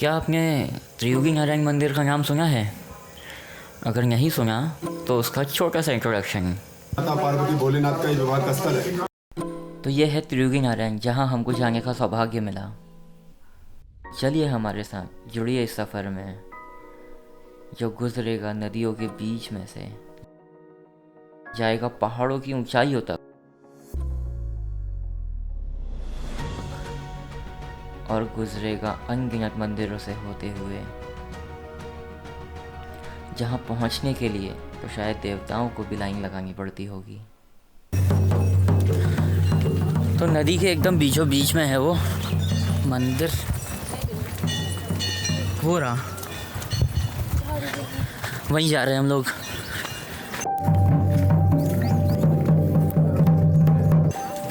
क्या आपने त्रियुगी नारायण मंदिर का नाम सुना है? अगर नहीं सुना तो उसका छोटा सा इंट्रोडक्शन। माता पार्वती भोलेनाथ का ही विवाह का स्थल है। तो ये है त्रियुगी नारायण, जहाँ हमको जाने का सौभाग्य मिला। चलिए हमारे साथ जुड़िए इस सफ़र में जो गुजरेगा नदियों के बीच में से, जाएगा पहाड़ों की ऊंचाइयों तक और गुजरेगा अनगिनत मंदिरों से होते हुए, जहाँ पहुँचने के लिए तो शायद देवताओं को भी लाइन लगानी पड़ती होगी। तो नदी के एकदम बीचों बीच में है वो मंदिर। हो रहा वहीं जा रहे हैं हम लोग।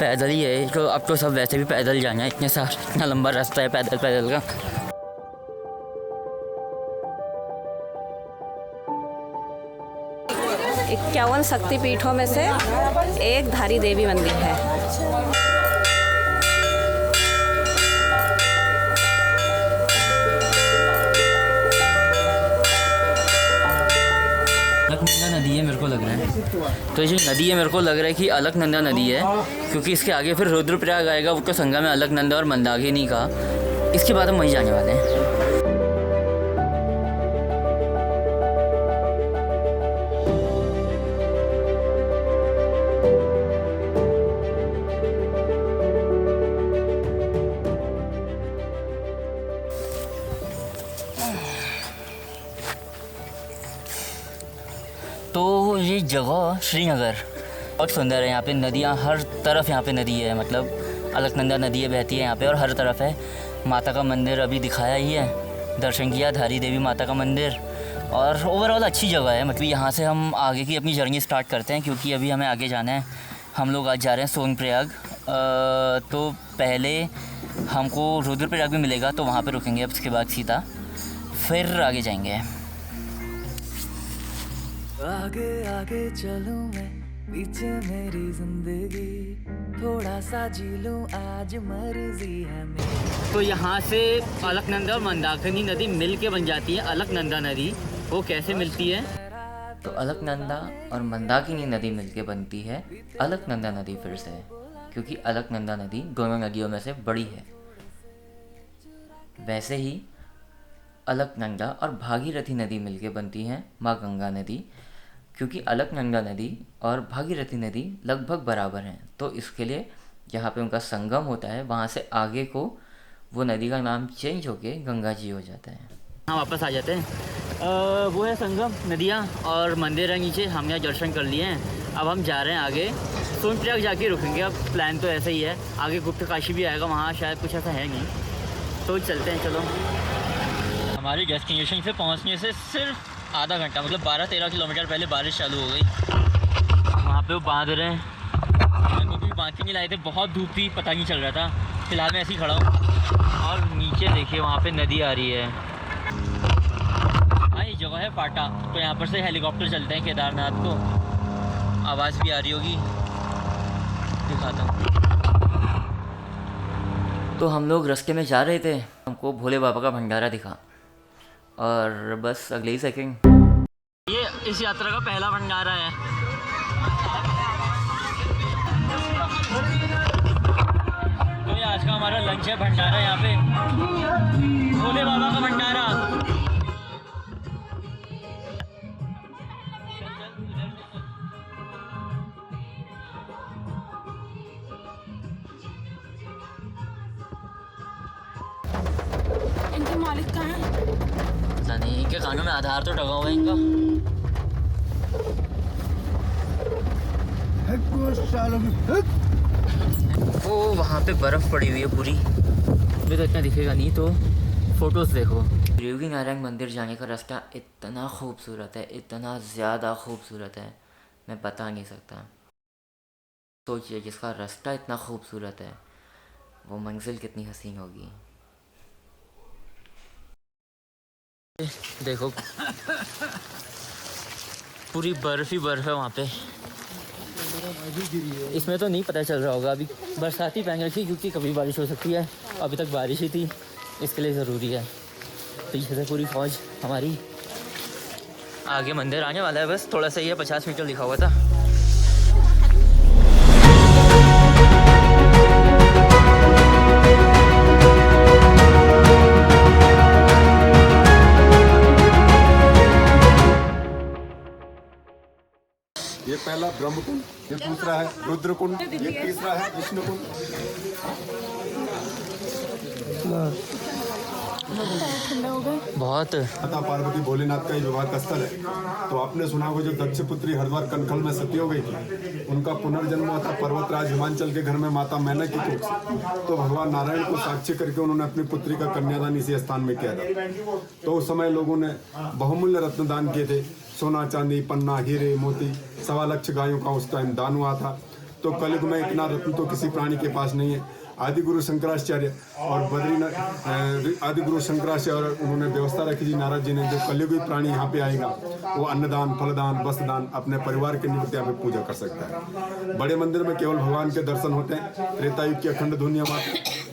पैदल ही है तो अब तो सब वैसे भी पैदल जाना है, इतना लंबा रास्ता है पैदल पैदल का। 51 शक्तिपीठों में से एक धारी देवी मंदिर है। अलकनंदा नदी है मेरे को लग रहा है। तो ये नदी है मेरे को लग रहा है कि अलकनंदा नदी है, क्योंकि इसके आगे फिर रुद्रप्रयाग आएगा, वो तो संगम है अलकनंदा और मंदाकिनी का। इसके बाद हम वहीं जाने वाले हैं। तो ये जगह श्रीनगर बहुत सुंदर है। यहाँ पे नदियाँ हर तरफ, यहाँ पे नदी है, मतलब अलकनंदा नदी है बहती है यहाँ पे और हर तरफ है। माता का मंदिर अभी दिखाया ही है, दर्शन किया धारी देवी माता का मंदिर। और ओवरऑल अच्छी जगह है। मतलब यहाँ से हम आगे की अपनी जर्नी स्टार्ट करते हैं, क्योंकि अभी हमें आगे जाना है। हम लोग आज जा रहे हैं सोनप्रयाग। तो पहले हमको रुद्रप्रयाग भी मिलेगा, तो वहाँ पर रुकेंगे। अब उसके बाद सीधा फिर आगे जाएंगे। आगे आगे चलूं मैं, पीछे मेरी जिंदगी, थोड़ा सा जी लूं आज मर्जी है मेरी। तो यहाँ से अलकनंदा और मंदाकिनी नदी मिल के बन जाती है अलकनंदा नदी। वो कैसे मिलती है? तो अलकनंदा और मंदाकिनी नदी मिल के बनती है अलकनंदा नदी फिर से, क्योंकि अलकनंदा नदी दोनों नदियों में से बड़ी है। वैसे ही अलकनंदा और भागीरथी नदी मिलके बनती है माँ गंगा नदी, क्योंकि अलकनंदा नदी और भागीरथी नदी लगभग बराबर हैं। तो इसके लिए जहाँ पे उनका संगम होता है, वहाँ से आगे को वो नदी का नाम चेंज होके गंगा जी हो जाता है। हाँ, वापस आ जाते हैं। वो है संगम नदियाँ और मंदिर है नीचे। हमने दर्शन कर लिए हैं। अब हम जा रहे हैं आगे सोनप्रयाग जाके रुकेंगे। अब प्लान तो ऐसा ही है। आगे गुप्त काशी भी आएगा, वहाँ शायद कुछ ऐसा है नहीं, तो चलते हैं। चलो, हमारे डेस्टिनेशन से पहुंचने से सिर्फ आधा घंटा, मतलब 12-13 किलोमीटर पहले बारिश चालू हो गई। वहाँ पे वो बांध रहे हैं। मेरे को भी बांध के नहीं लाए थे, बहुत धूप थी, पता नहीं चल रहा था। फिलहाल मैं ऐसे ही खड़ा हूँ और नीचे देखिए वहाँ पे नदी आ रही है। हाँ, ये जगह है फाटा। तो यहाँ पर से हेलीकॉप्टर चलते हैं केदारनाथ को। आवाज़ भी आ रही होगी, दिखाता हूँ। तो हम लोग रास्ते में जा रहे थे, हमको भोले बाबा का भंडारा दिखा और बस अगले ही सेकंड ये इस यात्रा का पहला भंडारा है। तो ये आज का हमारा लंच है, भंडारा यहाँ पे भोले बाबा का भंडारा। इनके मालिक कहाँ हैं? पता नहीं, इनके कानों में आधार तो टंगा हुआ है इनका। वो वहाँ पे बर्फ़ पड़ी हुई है पूरी। मुझे तो इतना दिखेगा नहीं, तो फ़ोटोज़ देखो। त्रियुगी नारायण मंदिर जाने का रास्ता इतना खूबसूरत है, इतना ज़्यादा खूबसूरत है, मैं बता नहीं सकता। सोचिए, जिसका रास्ता इतना खूबसूरत है, वो मंजिल कितनी हसीन होगी। देखो, पूरी बर्फ़ ही बर्फ़ है वहाँ पे। इसमें तो नहीं पता चल रहा होगा, अभी बरसाती पहन रखी, क्योंकि कभी बारिश हो सकती है। अभी तक बारिश ही थी, इसके लिए ज़रूरी है। पीछे से पूरी फौज हमारी। आगे मंदिर आने वाला है, बस थोड़ा सा ये 50 मीटर लिखा हुआ था। ये पहला ब्रह्म कुंड, ये दूसरा है रुद्र कुंड, ये तीसरा है विष्णु कुंड। बहुत माता पार्वती भोलेनाथ का ही विवाह का स्थल है। तो आपने सुना होगा जो दक्ष पुत्री हरिद्वार कनखल में सती हो गई थी, उनका पुनर्जन्म हुआ था पर्वतराज हिमांचल के घर में माता मैना की कोख से। तो भगवान नारायण को साक्षी करके उन्होंने अपनी पुत्री का कन्यादान इसी स्थान में किया था। तो उस समय लोगों ने बहुमूल्य रत्न दान किए थे, सोना चांदी पन्ना हीरे मोती, 1.25 लाख गायों का उस टाइम दान हुआ था। तो कलयुग में इतना रत्न तो किसी प्राणी के पास नहीं है। आदिगुरु शंकराचार्य और बद्रीनाथ आदिगुरु शंकराचार्य और उन्होंने व्यवस्था रखी थी नारद जी ने, जो कलयुगी प्राणी यहाँ पे आएगा वो अन्नदान फलदान वस्त्रदान अपने परिवार के निमित्त यहाँ पे पूजा कर सकता है। बड़े मंदिर में केवल भगवान के दर्शन होते हैं। त्रेता युग की अखंड ध्वनि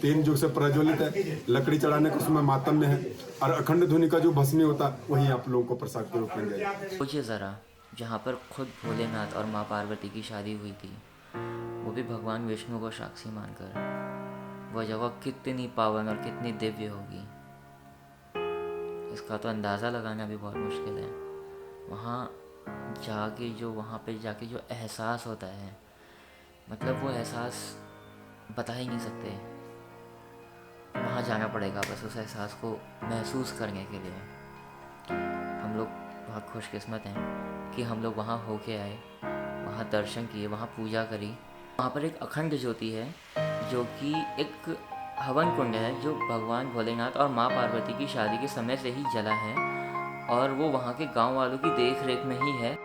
3 युग से प्रज्वलित है। लकड़ी चढ़ाने का उसमें मातम्य है और अखंड ध्वनि का जो भस्मी होता है वही आप लोगों को प्रसाद के रूप में दिया। सोचिए ज़रा, जहाँ पर खुद भोलेनाथ और माँ पार्वती की शादी हुई थी, वो भी भगवान विष्णु को साक्षी मानकर, वह जगह कितनी पावन और कितनी दिव्य होगी, इसका तो अंदाज़ा लगाना भी बहुत मुश्किल है। वहाँ पे जाके जो एहसास होता है, मतलब वो एहसास बता ही नहीं सकते। वहाँ जाना पड़ेगा बस उस एहसास को महसूस करने के लिए। हम लोग बहुत खुशकिस्मत हैं कि हम लोग वहाँ होके आए, वहाँ दर्शन किए, वहाँ पूजा करी। वहाँ पर एक अखंड ज्योति है जो कि एक हवन कुंड है, जो भगवान भोलेनाथ और माँ पार्वती की शादी के समय से ही जला है और वो वहाँ के गांव वालों की देख रेख में ही है।